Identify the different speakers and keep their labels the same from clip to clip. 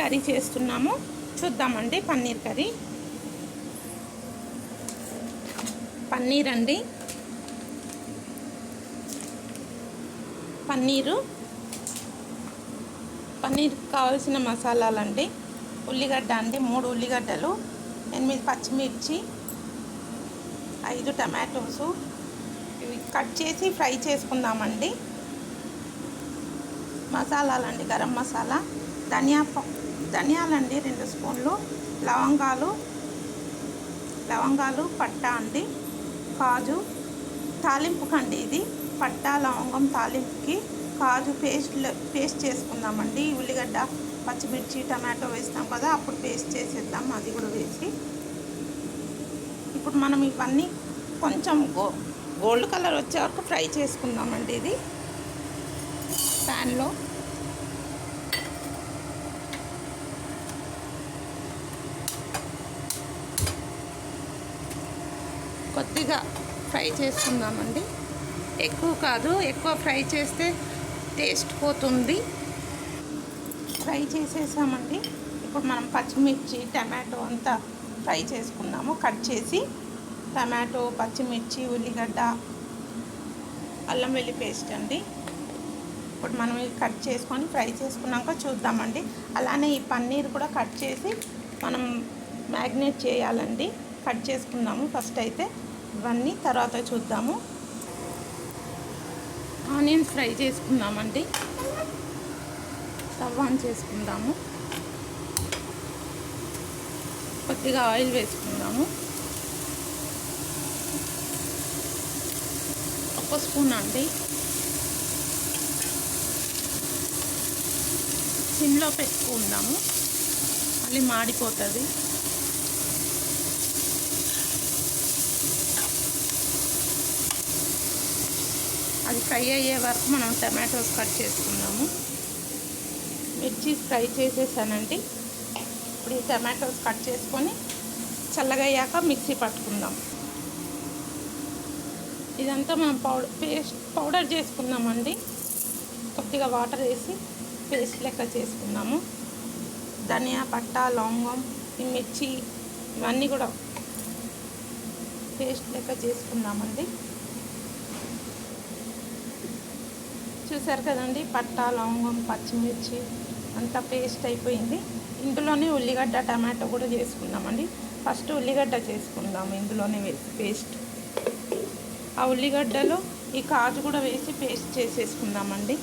Speaker 1: Curry చేస్తున్నాము, చూద్దామండి. Paneer curry. Paneer అండి, పన్నీర్కి కావాల్సిన మసాలాలండి. ఉల్లిగడ్డ అండి, 3 ఉల్లిగడ్డలు, 8 పచ్చిమిర్చి, 5 టమాటోసు. ఇవి కట్ చేసి ఫ్రై చేసుకుందామండి. మసాలాలండి, గరం మసాలా, ధనియాలండి 2 స్పూన్లు, లవంగాలు, పట్టా అండి, కాజు. తాలింపుకండి ఇది, పట్టా లవంగం తాలింపుకి. కాజు పేస్ట్ చేసుకుందామండి. ఉల్లిగడ్డ, పచ్చిమిర్చి, టమాటో వేస్తాం కదా, అప్పుడు పేస్ట్ చేసేద్దాం. అది కూడా వేసి ఇప్పుడు మనం ఇవన్నీ కొంచెం గోల్డ్ కలర్ వచ్చే వరకు ఫ్రై చేసుకుందామండి. ఇది ప్యాన్లో కొద్దిగా ఫ్రై చేసుకుందామండి. ఎక్కువ కాదు, ఎక్కువ ఫ్రై చేస్తే టేస్ట్ పోతుంది. ఫ్రై చేసేసామండి. ఇప్పుడు మనం పచ్చిమిర్చి, టమాటో అంతా ఫ్రై చేసుకుందాము. కట్ చేసి టమాటో, పచ్చిమిర్చి, ఉల్లిగడ్డ, అల్లం వెల్లి పేస్ట్ అండి. ఇప్పుడు మనం కట్ చేసుకొని ఫ్రై చేసుకున్నాక చూద్దామండి. అలానే ఈ పన్నీర్ కూడా కట్ చేసి మనం మ్యాగ్నేట్ చేయాలండి. కట్ చేసుకుందాము ఫస్ట్ అయితే ఇవన్నీ, తర్వాత చూద్దాము. ఆనియన్స్ ఫ్రై చేసుకుందామండి. స్టవ్ ఆన్ చేసుకుందాము. కొద్దిగా ఆయిల్ వేసుకుందాము. 1 స్పూన్ అండి. సిమ్లో పెట్టుకుందాము, మళ్ళీ మాడిపోతుంది. అది ఫ్రై అయ్యే వరకు మనం టమాటోస్ కట్ చేసుకుందాము. మిర్చి ఫ్రై చేసేసానండి. ఇప్పుడు ఈ టమాటోస్ కట్ చేసుకొని చల్లగా అయ్యాక మిక్సీ పట్టుకుందాం. ఇదంతా మనం పౌడర్ చేసుకుందామండి. కొద్దిగా వాటర్ వేసి పేస్ట్ లెక్క చేసుకుందాము. ధనియా, పట్టా, లవంగం, ఈ మిర్చి ఇవన్నీ కూడా పేస్ట్ లెక్క చేసుకుందామండి. చూసారు కదండి, పట్టా, లవంగం, పచ్చిమిర్చి అంతా పేస్ట్ అయిపోయింది. ఇందులోనే ఉల్లిగడ్డ, టమాటో కూడా చేసుకుందామండి. ఫస్ట్ ఉల్లిగడ్డ చేసుకుందాము ఇందులోనే వేసి పేస్ట్. ఆ ఉల్లిగడ్డలో ఈ కాజు కూడా వేసి పేస్ట్ చేసేసుకుందామండి.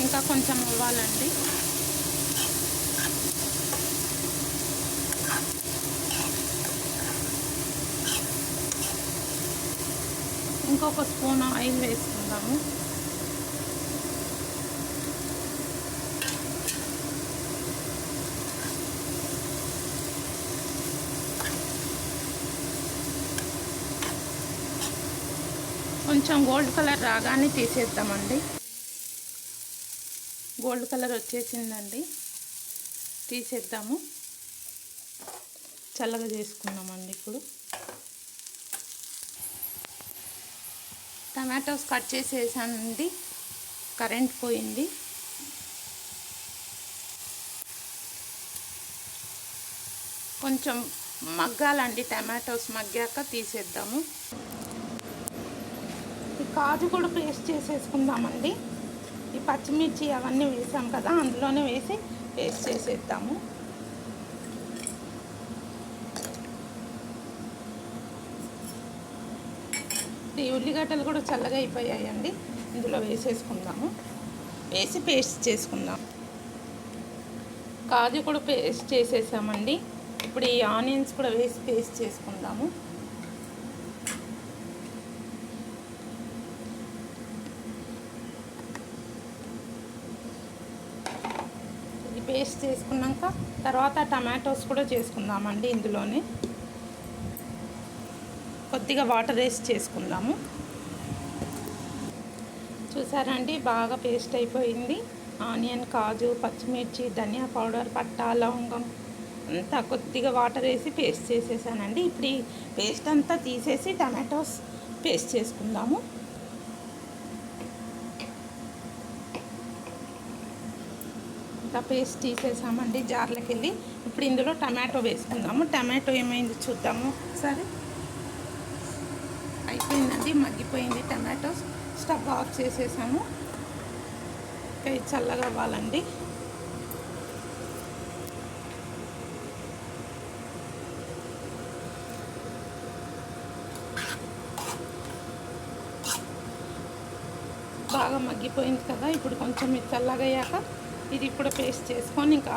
Speaker 1: ఇంకా కొంచెం అవ్వాలండి. ఇంకొక స్పూన్ ఆయిల్ వేసుకుందాము. కొంచెం గోల్డ్ కలర్ రాగానే తీసేద్దామండి. గోల్డ్ కలర్ వచ్చేసిందండి, తీసేద్దాము. చల్లగా చేసుకుందామండి. ఇప్పుడు టమాటోస్ కట్ చేసేసానండి. కరెంట్ పోయింది. కొంచెం మగ్గాలండి. టమాటోస్ మగ్గాక తీసేద్దాము. ఈ కాజు కూడా పేస్ట్ చేసేసుకుందామండి. ఈ పచ్చిమిర్చి అవన్నీ వేసాం కదా, అందులోనే వేసి పేస్ట్ చేసేద్దాము. ఈ ఉల్లిగడ్డలు కూడా చల్లగా అయిపోయాయండి. ఇందులో వేసేసుకుందాము. వేసి పేస్ట్ చేసుకుందాం. కాజు కూడా పేస్ట్ చేసేసామండి. ఇప్పుడు ఈ ఆనియన్స్ కూడా వేసి పేస్ట్ చేసుకుందాము. ఇది పేస్ట్ చేసుకున్నాక తర్వాత టమాటోస్ కూడా చేసుకుందామండి. ఇందులోనే కొద్దిగా వాటర్ వేసి చేసుకుందాము. చూసారండి, బాగా పేస్ట్ అయిపోయింది. ఆనియన్, కాజు, పచ్చిమిర్చి, ధనియా పౌడర్, పట్టా, లవంగం అంతా కొద్దిగా వాటర్ వేసి పేస్ట్ చేసేసానండి. ఇప్పుడు ఈ పేస్ట్ అంతా తీసేసి టమాటోస్ పేస్ట్ చేసుకుందాము. ఇంకా పేస్ట్ తీసేసామండి జార్లోకి వెళ్ళి. ఇప్పుడు ఇందులో టమాటో వేసుకుందాము. టమాటో ఏమైంది చూద్దాము ఒకసారి. అయిపోయిందండి, మగ్గిపోయింది టమాటో. స్టవ్ ఆఫ్ చేసేసాము. ఇంకా ఇది చల్లగా అవ్వాలండి. బాగా మగ్గిపోయింది కదా. ఇప్పుడు కొంచెం ఇది చల్లగా అయ్యాక ఇది ఇప్పుడు పేస్ట్ చేసుకొని ఇంకా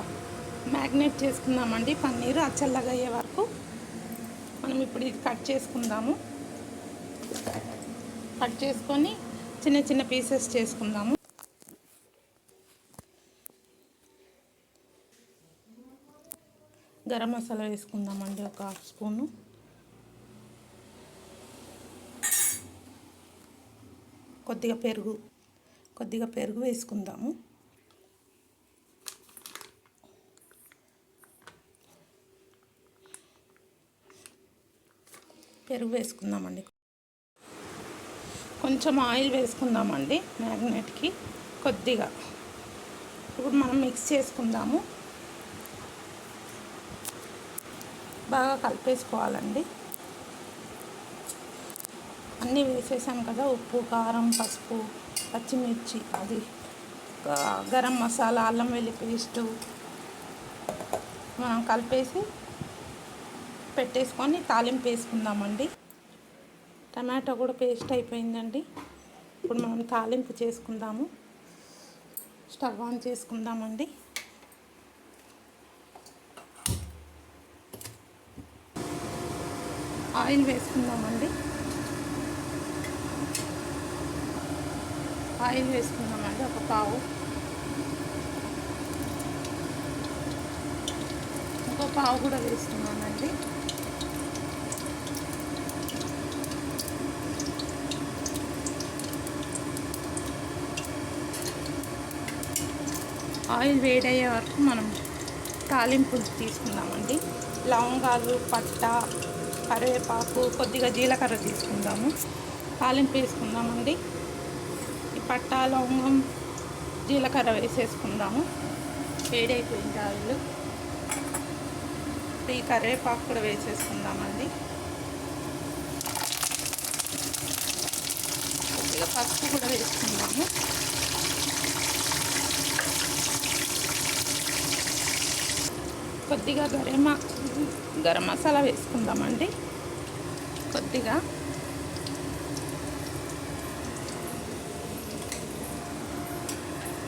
Speaker 1: మ్యాగ్నేట్ చేసుకుందామండి. పన్నీరు అది చల్లగా అయ్యే వరకు మనం ఇప్పుడు ఇది కట్ చేసుకుందాము. కట్ చేసుకొని చిన్న చిన్న పీసెస్ చేసుకుందాము. గరం మసాలా వేసుకుందామండి, ఒక హాఫ్ స్పూను. కొద్దిగా పెరుగు వేసుకుందాము. పెరుగు వేసుకుందామండి. కొంచెం ఆయిల్ వేసుకుందామండి మ్యాగ్నెట్కి కొద్దిగా. ఇప్పుడు మనం మిక్స్ చేసుకుందాము. బాగా కలిపేసుకోవాలండి. అన్నీ వేసేసాం కదా, ఉప్పు, కారం, పసుపు, పచ్చిమిర్చి, అది గరం మసాలా, అల్లం వెల్లుల్లి పేస్టు మనం కలిపేసి పెట్టేసుకొని తాలింపు వేసుకుందామండి. టమాటో కూడా పేస్ట్ అయిపోయిందండి. ఇప్పుడు మనం తాలింపు చేసుకుందాము. స్టవ్ ఆన్ చేసుకుందామండి. ఆయిల్ వేసుకుందామండి. ఒక పావు. ఇంకో పావు కూడా వేస్తున్నానండి. ఆయిల్ వేడయ్యే వరకు మనం తాలింపు తీసుకుందామండి. లవంగాలు, పట్ట, కరివేపాకు, కొద్దిగా జీలకర్ర తీసుకుందాము. తాలింపు వేసుకుందామండి. ఈ పట్ట, లవంగం, జీలకర్ర వేసేసుకుందాము. వేడైపోయింది ఆయిల్. ఈ కరివేపాకు కూడా వేసేసుకుందామండి. కొద్దిగా పసుపు కూడా వేసుకుందాము. కొద్దిగా గరం మసాలా వేసుకుందామండి. కొద్దిగా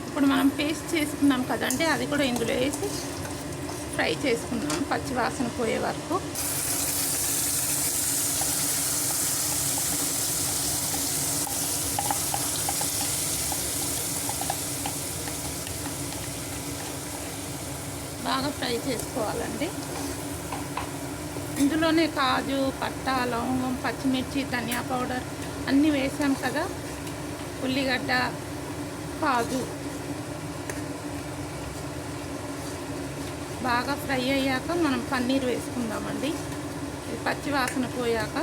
Speaker 1: ఇప్పుడు మనం పేస్ట్ చేసుకున్నాం కదండి, అది కూడా ఇందులో వేసి ఫ్రై చేసుకుందాం పచ్చి వాసన పోయే వరకు. బాగా ఫ్రై చేసుకోవాలండి. ఇందులోనే కాజు, పట్ట, లవంగం, పచ్చిమిర్చి, ధనియా పౌడర్ అన్నీ వేసాం కదా, ఉల్లిగడ్డ, కాజు. బాగా ఫ్రై అయ్యాక మనం పన్నీర్ వేసుకుందామండి. ఇది పచ్చి వాసన పోయాక.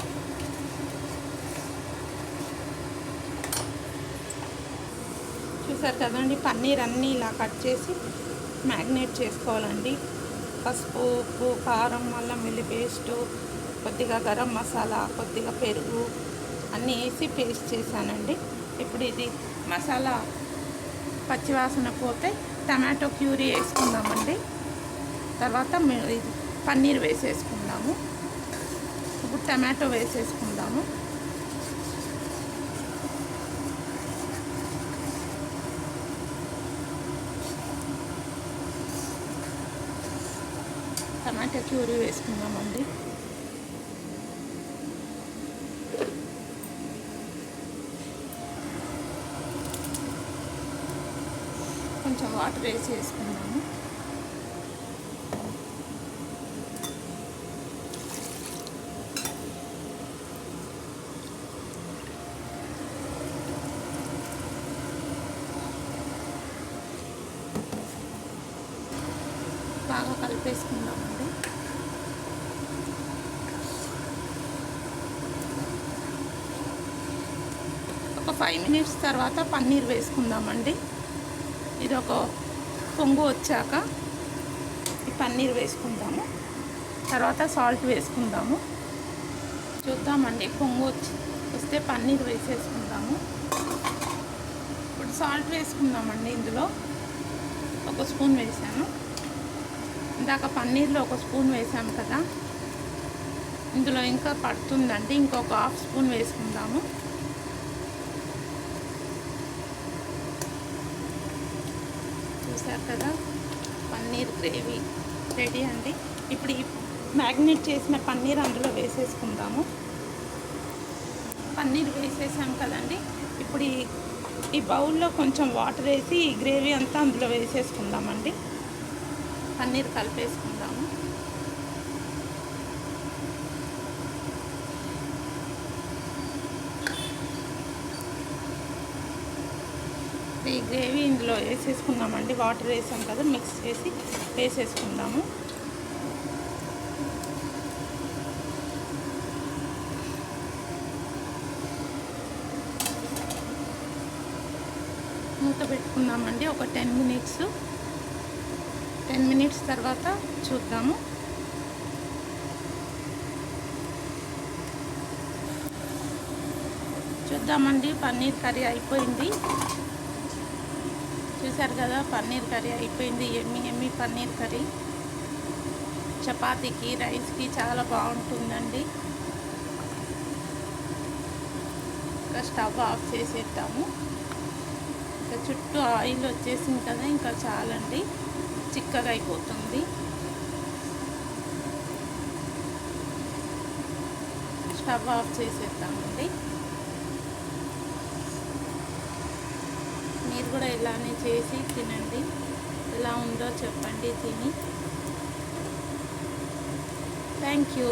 Speaker 1: చూసారు కదండి, పన్నీర్ అన్నీ ఇలా కట్ చేసి మ్యాగ్నేట్ చేసుకోవాలండి. పసుపు, ఉప్పు, కారం, అల్లం వెల్లుల్లి పేస్టు, కొద్దిగా గరం మసాలా, కొద్దిగా పెరుగు అన్నీ వేసి పేస్ట్ చేశానండి. ఇప్పుడు ఇది మసాలా పచ్చివాసన పోతే టమాటో ప్యూరీ వేసుకుందామండి. తర్వాత ఇది పన్నీర్ వేసేసుకుందాము. ఇప్పుడు టమాటో వేసేసుకుందాము. టమాటా ప్యూరీ వేసుకుందామండి. కొంచెం వాటర్ వేసి వేసుకుందాము. బాగా కలిపేసుకుందామండి. ఒక 5 మినిట్స్ తర్వాత పన్నీర్ వేసుకుందామండి. ఇది ఒక పొంగు వచ్చాక ఈ పన్నీర్ వేసుకుందాము. తర్వాత సాల్ట్ వేసుకుందాము. చూద్దామండి, పొంగు వస్తే పన్నీర్ వేసేసుకుందాము. ఇప్పుడు సాల్ట్ వేసుకుందామండి. ఇందులో 1 స్పూన్ వేసాను. ఇందాక పన్నీర్లో 1 స్పూన్ వేసాము కదా, ఇందులో ఇంకా పడుతుందండి. ఇంకొక 1/2 స్పూన్ వేసుకుందాము. చూసారు కదా, పన్నీర్ గ్రేవీ రెడీ అండి. ఇప్పుడు ఈ మ్యాగ్నేట్ చేసిన పన్నీర్ అందులో వేసేసుకుందాము. పన్నీర్ వేసేసాం కదండి. ఇప్పుడు ఈ బౌల్లో కొంచెం వాటర్ వేసి ఈ గ్రేవీ అంతా అందులో వేసేసుకుందామండి. పన్నీర్ కలిపేసుకుందాము. ఈ గ్రేవీ ఇందులో వేసేసుకుందామండి. వాటర్ వేసాం కదా, మిక్స్ చేసి వేసేసుకుందాము. మూత పెట్టుకుందామండి ఒక 10 మినిట్స్. 10 మినిట్స్ తర్వాత చూద్దాము. చూద్దామండి, పన్నీర్ కర్రీ అయిపోయింది. చూసారు కదా, పన్నీర్ కర్రీ అయిపోయింది. ఎమ్మి పన్నీర్ కర్రీ చపాతీకి, రైస్కి చాలా బాగుంటుందండి. ఇంకా స్టవ్ ఆఫ్ చేసేద్దాము. ఇంకా చుట్టూ ఆయిల్ వచ్చేసింది కదా, ఇంకా చాలండి, చిక్కగా అయిపోతుంది. స్టవ్ ఆఫ్ చేసేద్దామండి. మీరు కూడా ఇలానే చేసి తినండి. ఎలా ఉందో చెప్పండి తిని. Thank you.